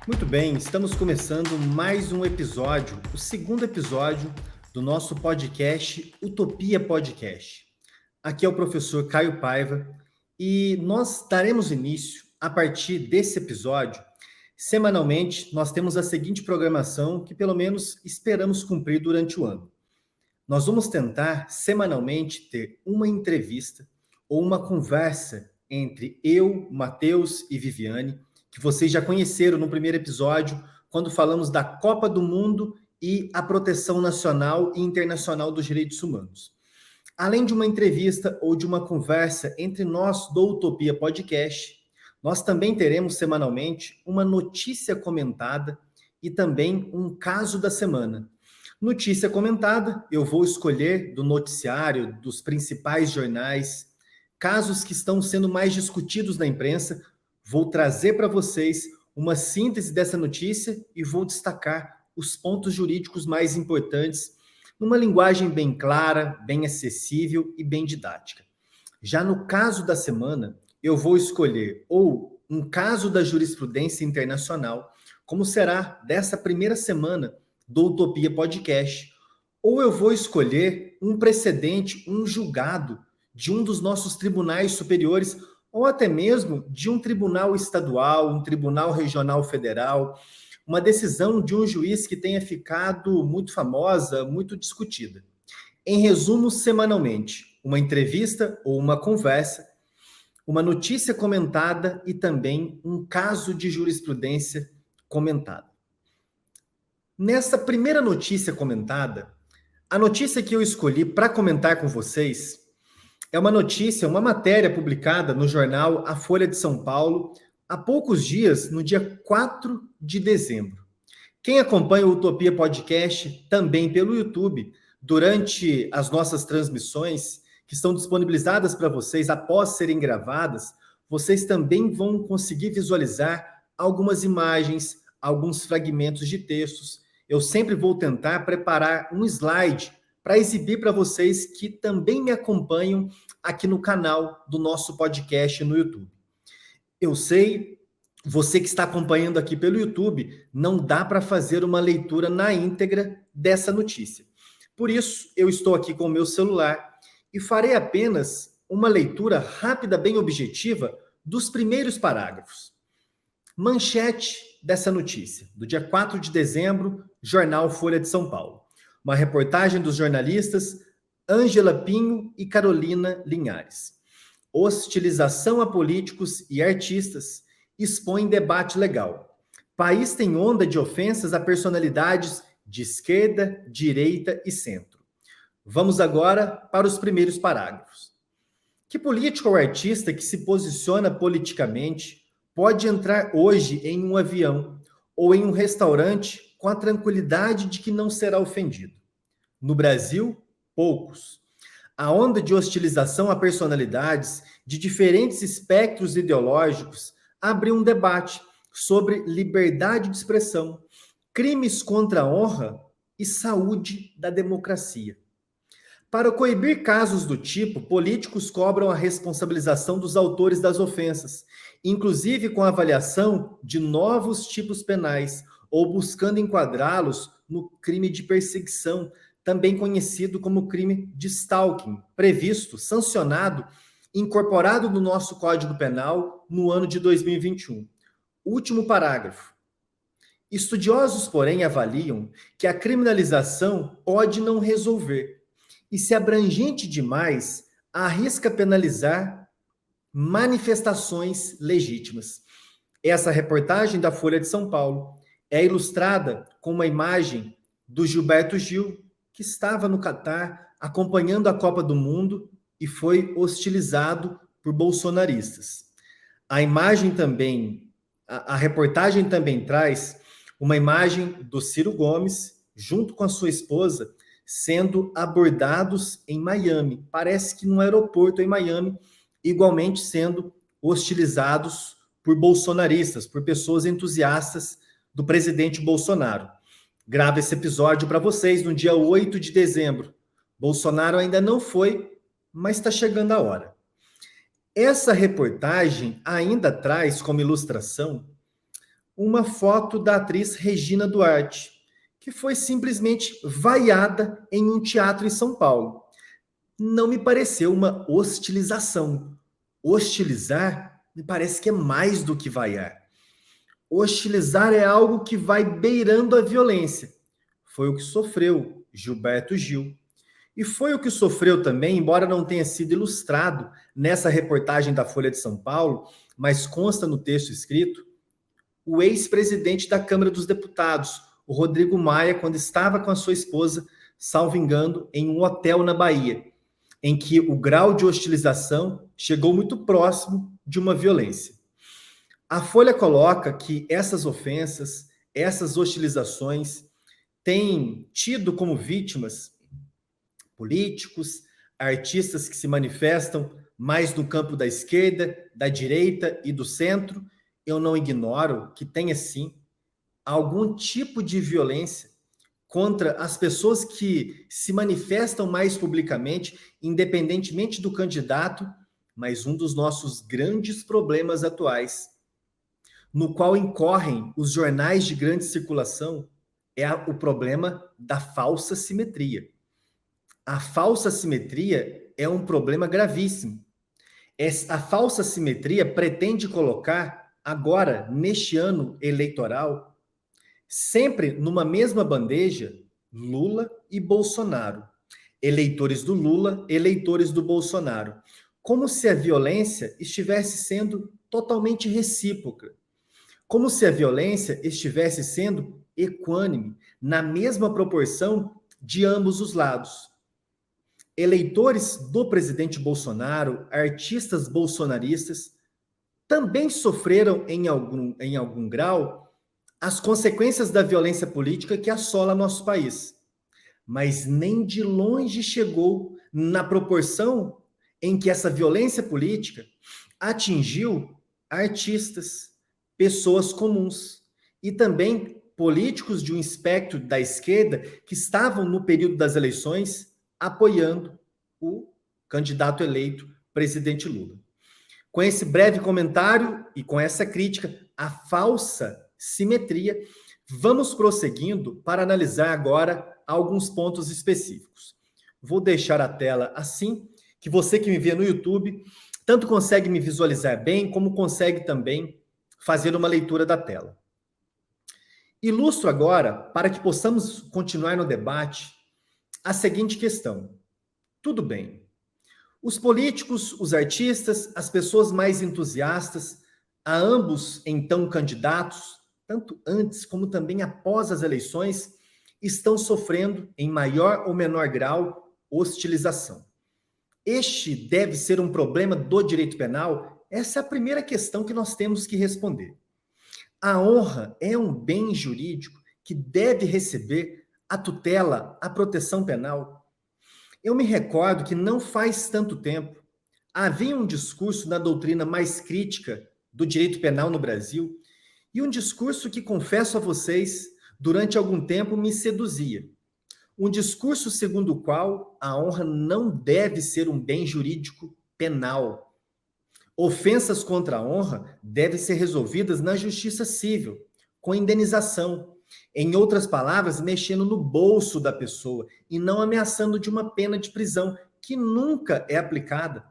Muito bem, estamos começando mais um episódio, o segundo episódio do nosso podcast Utopia Podcast. Aqui é o professor Caio Paiva e nós daremos início, a partir desse episódio, semanalmente nós temos a seguinte programação que pelo menos esperamos cumprir durante o ano. Nós vamos tentar semanalmente ter uma entrevista ou uma conversa entre eu, Matheus e Viviane, que vocês já conheceram no primeiro episódio, quando falamos da Copa do Mundo e a proteção nacional e internacional dos direitos humanos. Além de uma entrevista ou de uma conversa entre nós do Utopia Podcast, nós também teremos semanalmente uma notícia comentada e também um caso da semana. Notícia comentada, eu vou escolher do noticiário, dos principais jornais, casos que estão sendo mais discutidos na imprensa, vou trazer para vocês uma síntese dessa notícia e vou destacar os pontos jurídicos mais importantes numa linguagem bem clara, bem acessível e bem didática. Já no caso da semana, eu vou escolher ou um caso da jurisprudência internacional, como será dessa primeira semana do Utopia Podcast, ou eu vou escolher um precedente, um julgado de um dos nossos tribunais superiores, ou até mesmo de um tribunal estadual, um tribunal regional federal, uma decisão de um juiz que tenha ficado muito famosa, muito discutida. Em resumo, semanalmente, uma entrevista ou uma conversa, uma notícia comentada e também um caso de jurisprudência comentado. Nessa primeira notícia comentada, a notícia que eu escolhi para comentar com vocês é uma notícia, uma matéria publicada no jornal A Folha de São Paulo há poucos dias, no dia 4 de dezembro. Quem acompanha o Utopia Podcast também pelo YouTube, durante as nossas transmissões, que estão disponibilizadas para vocês após serem gravadas, vocês também vão conseguir visualizar algumas imagens, alguns fragmentos de textos. Eu sempre vou tentar preparar um slide para exibir para vocês que também me acompanham aqui no canal do nosso podcast no YouTube. Eu sei, você que está acompanhando aqui pelo YouTube, não dá para fazer uma leitura na íntegra dessa notícia. Por isso, eu estou aqui com o meu celular e farei apenas uma leitura rápida, bem objetiva, dos primeiros parágrafos. Manchete dessa notícia, do dia 4 de dezembro, jornal Folha de São Paulo. Uma reportagem dos jornalistas Ângela Pinho e Carolina Linhares. Hostilização a políticos e artistas expõe debate legal. País tem onda de ofensas a personalidades de esquerda, direita e centro. Vamos agora para os primeiros parágrafos. Que político ou artista que se posiciona politicamente pode entrar hoje em um avião ou em um restaurante com a tranquilidade de que não será ofendido? No Brasil, poucos. A onda de hostilização a personalidades de diferentes espectros ideológicos abre um debate sobre liberdade de expressão, crimes contra a honra e saúde da democracia. Para coibir casos do tipo, políticos cobram a responsabilização dos autores das ofensas, inclusive com a avaliação de novos tipos penais, ou buscando enquadrá-los no crime de perseguição, também conhecido como crime de stalking, previsto, sancionado, incorporado no nosso Código Penal no ano de 2021. Último parágrafo. Estudiosos, porém, avaliam que a criminalização pode não resolver, e se abrangente demais, arrisca penalizar manifestações legítimas. Essa reportagem da Folha de São Paulo é ilustrada com uma imagem do Gilberto Gil, que estava no Catar acompanhando a Copa do Mundo e foi hostilizado por bolsonaristas. A imagem também, a reportagem também traz uma imagem do Ciro Gomes, junto com a sua esposa, sendo abordados em Miami. Parece que no aeroporto em Miami, igualmente sendo hostilizados por bolsonaristas, por pessoas entusiastas do presidente Bolsonaro. Gravo esse episódio para vocês no dia 8 de dezembro. Bolsonaro ainda não foi, mas está chegando a hora. Essa reportagem ainda traz como ilustração uma foto da atriz Regina Duarte, que foi simplesmente vaiada em um teatro em São Paulo. Não me pareceu uma hostilização. Hostilizar me parece que é mais do que vaiar. Hostilizar é algo que vai beirando a violência. Foi o que sofreu Gilberto Gil. E foi o que sofreu também, embora não tenha sido ilustrado nessa reportagem da Folha de São Paulo, mas consta no texto escrito, o ex-presidente da Câmara dos Deputados, o Rodrigo Maia, quando estava com a sua esposa, salvo engano, em um hotel na Bahia, em que o grau de hostilização chegou muito próximo de uma violência. A Folha coloca que essas ofensas, essas hostilizações, têm tido como vítimas políticos, artistas que se manifestam mais no campo da esquerda, da direita e do centro. Eu não ignoro que tenha, sim, algum tipo de violência contra as pessoas que se manifestam mais publicamente, independentemente do candidato, mas um dos nossos grandes problemas atuais, no qual incorrem os jornais de grande circulação, é o problema da falsa simetria. A falsa simetria é um problema gravíssimo. A falsa simetria pretende colocar, agora, neste ano eleitoral, sempre numa mesma bandeja, Lula e Bolsonaro. Eleitores do Lula, eleitores do Bolsonaro. Como se a violência estivesse sendo totalmente recíproca. Como se a violência estivesse sendo equânime, na mesma proporção de ambos os lados. Eleitores do presidente Bolsonaro, artistas bolsonaristas, também sofreram em algum grau as consequências da violência política que assola nosso país. Mas nem de longe chegou na proporção em que essa violência política atingiu artistas, pessoas comuns e também políticos de um espectro da esquerda que estavam no período das eleições apoiando o candidato eleito, presidente Lula. Com esse breve comentário e com essa crítica à falsa simetria, vamos prosseguindo para analisar agora alguns pontos específicos. Vou deixar a tela assim, que você que me vê no YouTube, tanto consegue me visualizar bem, como consegue também fazer uma leitura da tela. Ilustro agora, para que possamos continuar no debate, a seguinte questão. Tudo bem. Os políticos, os artistas, as pessoas mais entusiastas, a ambos então candidatos, tanto antes como também após as eleições, estão sofrendo, em maior ou menor grau, hostilização. Este deve ser um problema do direito penal? Essa é a primeira questão que nós temos que responder. A honra é um bem jurídico que deve receber a tutela, a proteção penal? Eu me recordo que não faz tanto tempo havia um discurso na doutrina mais crítica do direito penal no Brasil e um discurso que, confesso a vocês, durante algum tempo me seduzia. Um discurso segundo o qual a honra não deve ser um bem jurídico penal. Ofensas contra a honra devem ser resolvidas na justiça civil, com indenização. Em outras palavras, mexendo no bolso da pessoa e não ameaçando de uma pena de prisão, que nunca é aplicada.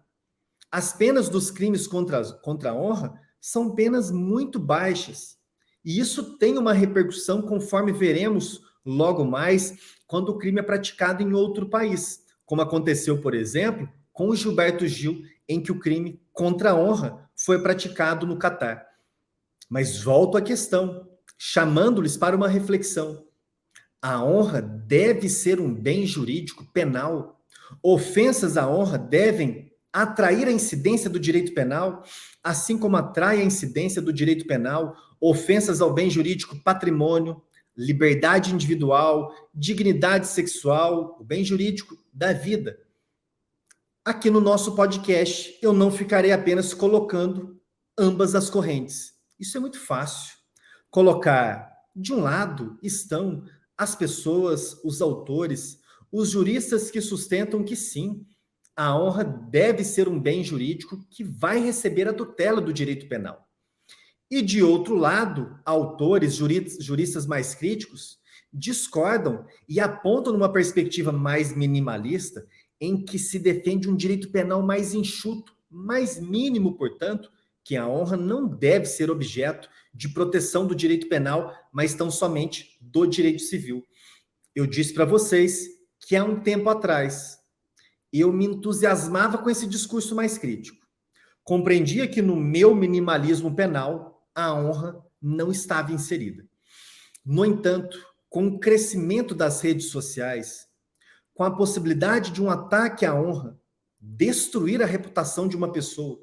As penas dos crimes contra a honra são penas muito baixas. E isso tem uma repercussão, conforme veremos logo mais, quando o crime é praticado em outro país, como aconteceu, por exemplo, com o Gilberto Gil, em que o crime contra a honra foi praticado no Catar. Mas volto à questão, chamando-lhes para uma reflexão. A honra deve ser um bem jurídico penal. Ofensas à honra devem atrair a incidência do direito penal, assim como atrai a incidência do direito penal ofensas ao bem jurídico patrimônio, liberdade individual, dignidade sexual, o bem jurídico da vida. Aqui no nosso podcast, eu não ficarei apenas colocando ambas as correntes. Isso é muito fácil. Colocar, de um lado, estão as pessoas, os autores, os juristas que sustentam que sim, a honra deve ser um bem jurídico que vai receber a tutela do direito penal. E, de outro lado, autores, juristas mais críticos discordam e apontam numa perspectiva mais minimalista, em que se defende um direito penal mais enxuto, mais mínimo, portanto, que a honra não deve ser objeto de proteção do direito penal, mas tão somente do direito civil. Eu disse para vocês que há um tempo atrás eu me entusiasmava com esse discurso mais crítico. Compreendia que no meu minimalismo penal a honra não estava inserida. No entanto, com o crescimento das redes sociais, com a possibilidade de um ataque à honra destruir a reputação de uma pessoa,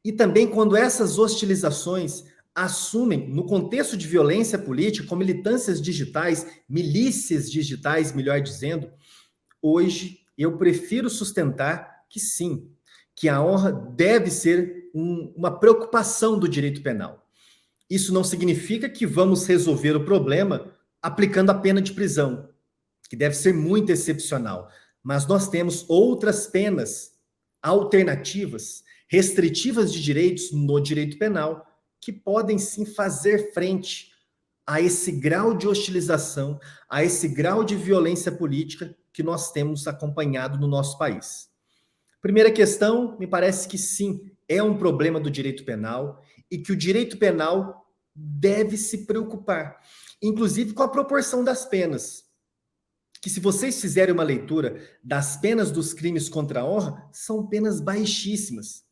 e também quando essas hostilizações assumem, no contexto de violência política, com militâncias digitais, milícias digitais, melhor dizendo, hoje eu prefiro sustentar que sim, que a honra deve ser uma preocupação do direito penal. Isso não significa que vamos resolver o problema aplicando a pena de prisão, que deve ser muito excepcional. Mas nós temos outras penas alternativas, restritivas de direitos no direito penal, que podem sim fazer frente a esse grau de hostilização, a esse grau de violência política que nós temos acompanhado no nosso país. Primeira questão, me parece que sim, é um problema do direito penal e que o direito penal deve se preocupar, inclusive com a proporção das penas. Que se vocês fizerem uma leitura das penas dos crimes contra a honra, são penas baixíssimas.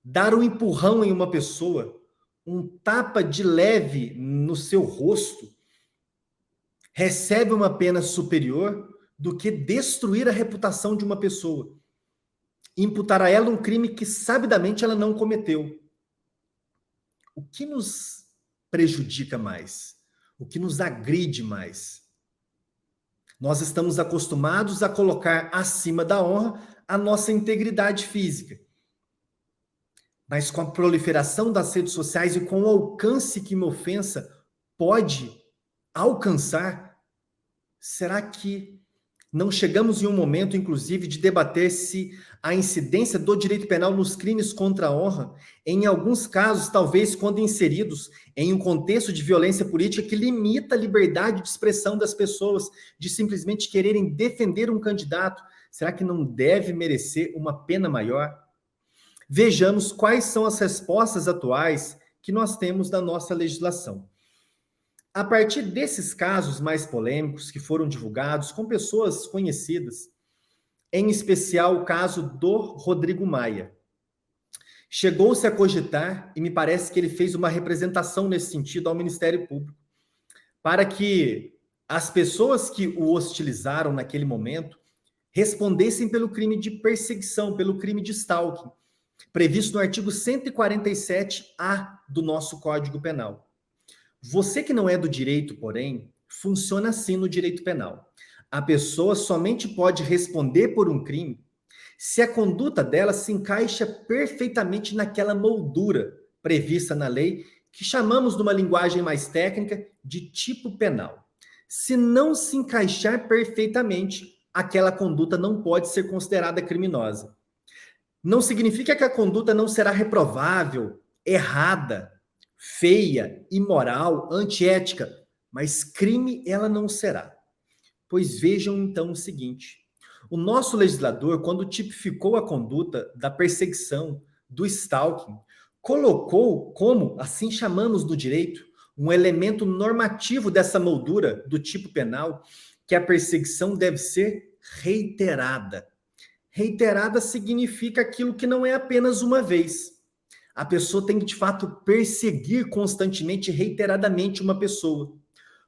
Dar um empurrão em uma pessoa, um tapa de leve no seu rosto, recebe uma pena superior do que destruir a reputação de uma pessoa. Imputar a ela um crime que sabidamente ela não cometeu. O que nos prejudica mais? O que nos agride mais? Nós estamos acostumados a colocar acima da honra a nossa integridade física. Mas com a proliferação das redes sociais e com o alcance que uma ofensa pode alcançar, será que não chegamos em um momento, inclusive, de debater se a incidência do direito penal nos crimes contra a honra, em alguns casos, talvez quando inseridos em um contexto de violência política que limita a liberdade de expressão das pessoas, de simplesmente quererem defender um candidato, será que não deve merecer uma pena maior? Vejamos quais são as respostas atuais que nós temos da nossa legislação. A partir desses casos mais polêmicos que foram divulgados com pessoas conhecidas, em especial o caso do Rodrigo Maia, chegou-se a cogitar, e me parece que ele fez uma representação nesse sentido ao Ministério Público, para que as pessoas que o hostilizaram naquele momento respondessem pelo crime de perseguição, pelo crime de stalking, previsto no artigo 147-A do nosso Código Penal. Você que não é do direito, porém, funciona assim no direito penal. A pessoa somente pode responder por um crime se a conduta dela se encaixa perfeitamente naquela moldura prevista na lei, que chamamos, numa linguagem mais técnica, de tipo penal. Se não se encaixar perfeitamente, aquela conduta não pode ser considerada criminosa. Não significa que a conduta não será reprovável, errada, feia, imoral, antiética, mas crime ela não será. Pois vejam então o seguinte: o nosso legislador, quando tipificou a conduta da perseguição, do stalking, colocou como, assim chamamos no direito, um elemento normativo dessa moldura do tipo penal, que a perseguição deve ser reiterada. Reiterada significa aquilo que não é apenas uma vez. A pessoa tem que, de fato, perseguir constantemente, reiteradamente uma pessoa.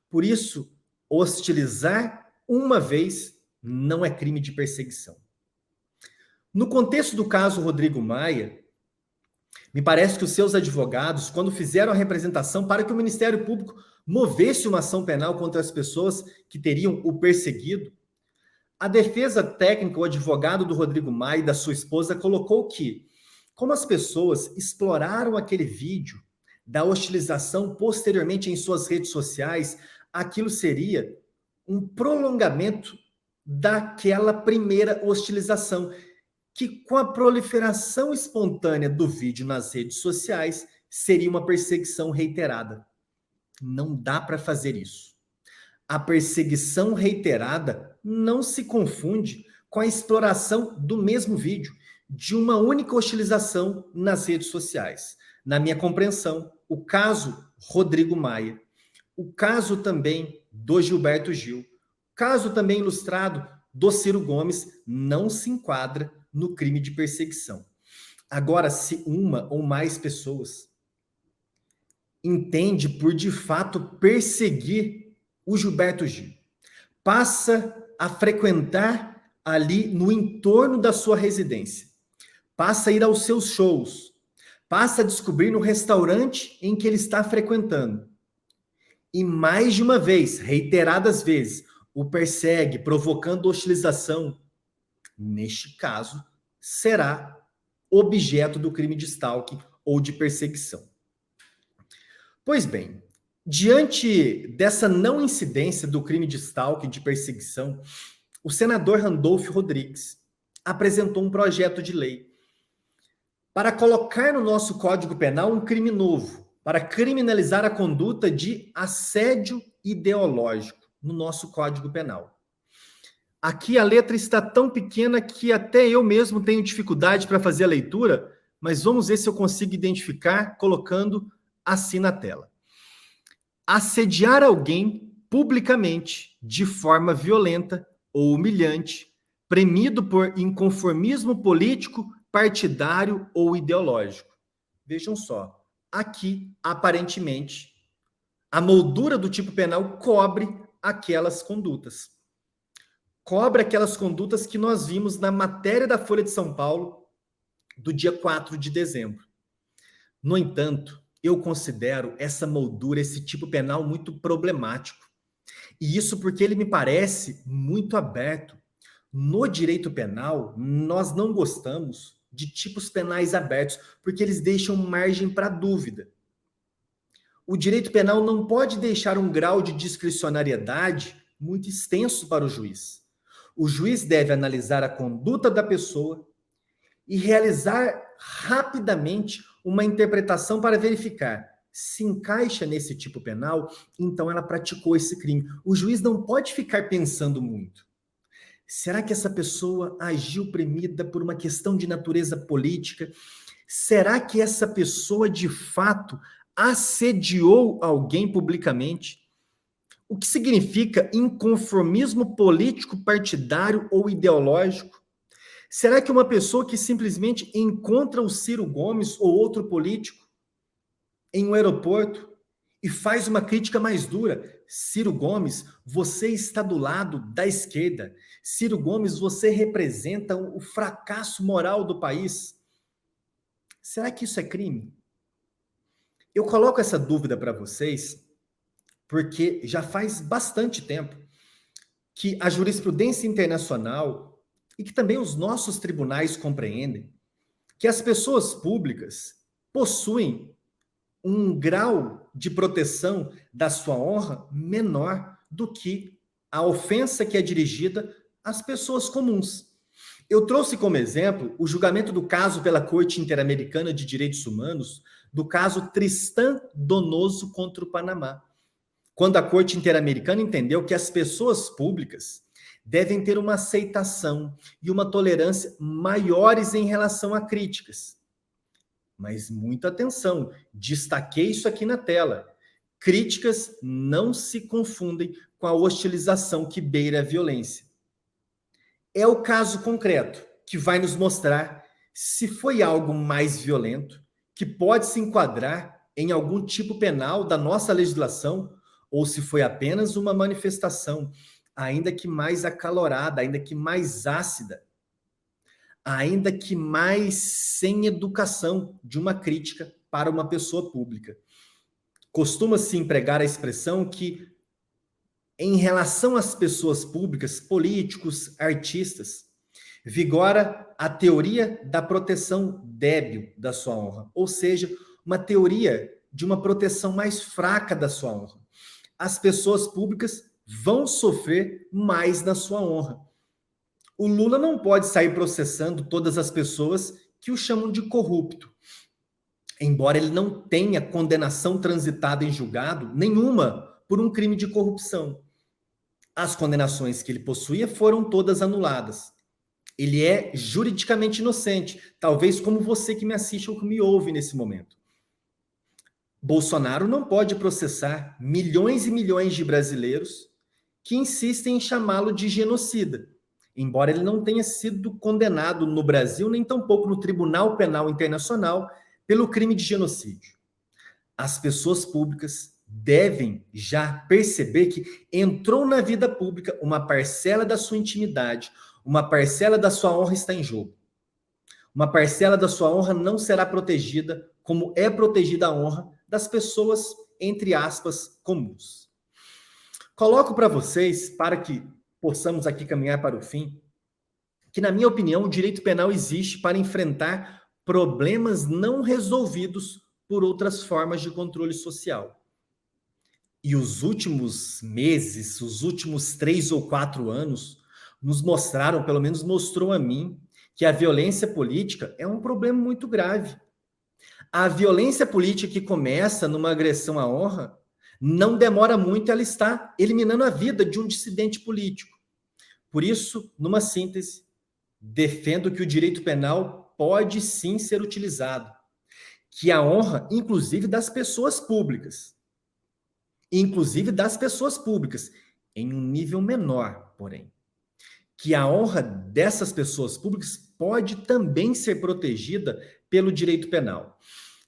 Por isso, hostilizar uma vez não é crime de perseguição. No contexto do caso Rodrigo Maia, me parece que os seus advogados, quando fizeram a representação para que o Ministério Público movesse uma ação penal contra as pessoas que teriam o perseguido, a defesa técnica, o advogado do Rodrigo Maia e da sua esposa, colocou que, como as pessoas exploraram aquele vídeo da hostilização posteriormente em suas redes sociais, aquilo seria um prolongamento daquela primeira hostilização, que com a proliferação espontânea do vídeo nas redes sociais, seria uma perseguição reiterada. Não dá para fazer isso. A perseguição reiterada não se confunde com a exploração do mesmo vídeo, de uma única hostilização nas redes sociais. Na minha compreensão, o caso Rodrigo Maia, o caso também do Gilberto Gil, o caso também ilustrado do Ciro Gomes, não se enquadra no crime de perseguição. Agora, se uma ou mais pessoas entende por de fato perseguir o Gilberto Gil, passa a frequentar ali no entorno da sua residência, passa a ir aos seus shows, passa a descobrir no restaurante em que ele está frequentando, e mais de uma vez, reiteradas vezes, o persegue, provocando hostilização, neste caso, será objeto do crime de stalking ou de perseguição. Pois bem, diante dessa não incidência do crime de stalking, de perseguição, o senador Randolfo Rodrigues apresentou um projeto de lei para colocar no nosso Código Penal um crime novo, para criminalizar a conduta de assédio ideológico no nosso Código Penal. Aqui a letra está tão pequena que até eu mesmo tenho dificuldade para fazer a leitura, mas vamos ver se eu consigo identificar colocando assim na tela. Assediar alguém publicamente, de forma violenta ou humilhante, premido por inconformismo político, partidário ou ideológico. Vejam só, aqui, aparentemente, a moldura do tipo penal cobre aquelas condutas. Cobre aquelas condutas que nós vimos na matéria da Folha de São Paulo do dia 4 de dezembro. No entanto, eu considero essa moldura, esse tipo penal muito problemático. E isso porque ele me parece muito aberto. No direito penal, nós não gostamos de tipos penais abertos, porque eles deixam margem para dúvida. O direito penal não pode deixar um grau de discricionariedade muito extenso para o juiz. O juiz deve analisar a conduta da pessoa e realizar rapidamente uma interpretação para verificar se encaixa nesse tipo penal, então ela praticou esse crime. O juiz não pode ficar pensando muito. Será que essa pessoa agiu premida por uma questão de natureza política? Será que essa pessoa, de fato, assediou alguém publicamente? O que significa inconformismo político, partidário ou ideológico? Será que uma pessoa que simplesmente encontra o Ciro Gomes ou outro político em um aeroporto e faz uma crítica mais dura? Ciro Gomes, você está do lado da esquerda. Ciro Gomes, você representa o fracasso moral do país. Será que isso é crime? Eu coloco essa dúvida para vocês porque já faz bastante tempo que a jurisprudência internacional e que também os nossos tribunais compreendem que as pessoas públicas possuem um grau de proteção da sua honra menor do que a ofensa que é dirigida às pessoas comuns. Eu trouxe como exemplo o julgamento do caso pela Corte Interamericana de Direitos Humanos, do caso Tristan Donoso contra o Panamá, quando a Corte Interamericana entendeu que as pessoas públicas devem ter uma aceitação e uma tolerância maiores em relação a críticas. Mas muita atenção, destaquei isso aqui na tela. Críticas não se confundem com a hostilização que beira a violência. É o caso concreto que vai nos mostrar se foi algo mais violento, que pode se enquadrar em algum tipo penal da nossa legislação, ou se foi apenas uma manifestação, ainda que mais acalorada, ainda que mais ácida, ainda que mais sem educação de uma crítica para uma pessoa pública. Costuma-se empregar a expressão que, em relação às pessoas públicas, políticos, artistas, vigora a teoria da proteção débil da sua honra, ou seja, uma teoria de uma proteção mais fraca da sua honra. As pessoas públicas vão sofrer mais na sua honra. O Lula não pode sair processando todas as pessoas que o chamam de corrupto. embora ele não tenha condenação transitada em julgado nenhuma por um crime de corrupção. As condenações que ele possuía foram todas anuladas. Ele é juridicamente inocente, talvez como você que me assiste ou que me ouve nesse momento. Bolsonaro não pode processar milhões e milhões de brasileiros que insistem em chamá-lo de genocida, embora ele não tenha sido condenado no Brasil, nem tampouco no Tribunal Penal Internacional, pelo crime de genocídio. As pessoas públicas devem já perceber que entrou na vida pública uma parcela da sua intimidade, uma parcela da sua honra está em jogo. Uma parcela da sua honra não será protegida como é protegida a honra das pessoas, entre aspas, comuns. Coloco para vocês, para que possamos aqui caminhar para o fim, que, na minha opinião, o direito penal existe para enfrentar problemas não resolvidos por outras formas de controle social. E os últimos meses, os últimos 3 ou 4 anos, nos mostraram, pelo menos mostrou a mim, que a violência política é um problema muito grave. A violência política que começa numa agressão à honra, não demora muito, ela está eliminando a vida de um dissidente político. Por isso, numa síntese, defendo que o direito penal pode sim ser utilizado, que a honra, inclusive das pessoas públicas, em um nível menor, porém, que a honra dessas pessoas públicas pode também ser protegida pelo direito penal.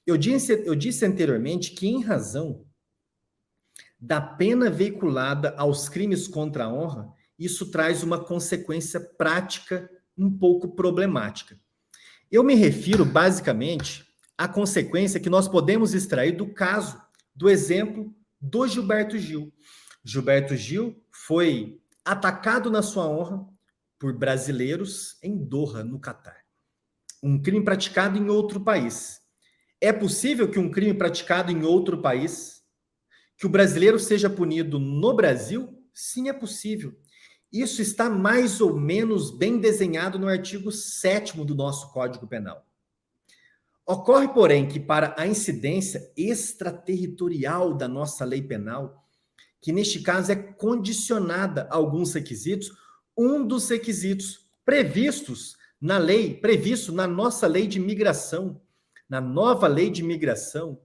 Eu disse anteriormente que, em razão da pena veiculada aos crimes contra a honra, isso traz uma consequência prática um pouco problemática. Eu me refiro, basicamente, à consequência que nós podemos extrair do caso, do exemplo do Gilberto Gil. Gilberto Gil foi atacado na sua honra por brasileiros em Doha, no Catar. Um crime praticado em outro país. É possível que um crime praticado em outro país, que o brasileiro seja punido no Brasil? Sim, é possível. Isso está mais ou menos bem desenhado no artigo 7º do nosso Código Penal. Ocorre, porém, que para a incidência extraterritorial da nossa lei penal, que neste caso é condicionada a alguns requisitos, um dos requisitos previsto na nossa lei de imigração, na nova lei de imigração,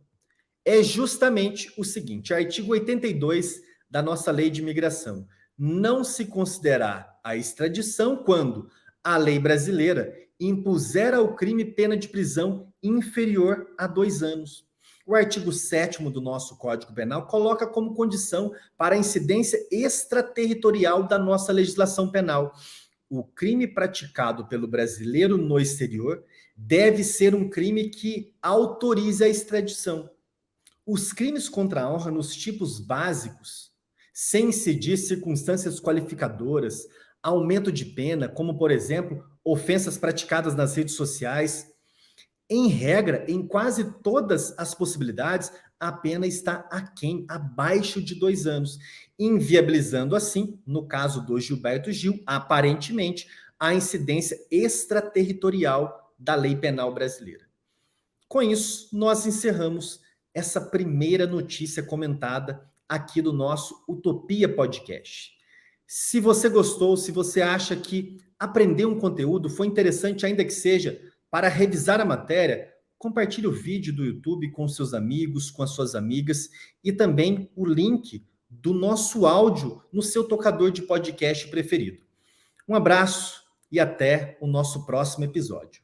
é justamente o seguinte, artigo 82 da nossa lei de imigração. Não se considerar a extradição quando a lei brasileira impuser ao crime pena de prisão inferior a 2 anos. O artigo 7º do nosso Código Penal coloca como condição para a incidência extraterritorial da nossa legislação penal. O crime praticado pelo brasileiro no exterior deve ser um crime que autorize a extradição. Os crimes contra a honra nos tipos básicos, sem incidir circunstâncias qualificadoras, aumento de pena, como, por exemplo, ofensas praticadas nas redes sociais, em regra, em quase todas as possibilidades, a pena está abaixo de 2 anos, inviabilizando assim, no caso do Gilberto Gil, aparentemente, a incidência extraterritorial da lei penal brasileira. Com isso, nós encerramos essa primeira notícia comentada aqui do nosso Utopia Podcast. Se você gostou, se você acha que aprender um conteúdo foi interessante, ainda que seja para revisar a matéria, compartilhe o vídeo do YouTube com seus amigos, com as suas amigas e também o link do nosso áudio no seu tocador de podcast preferido. Um abraço e até o nosso próximo episódio.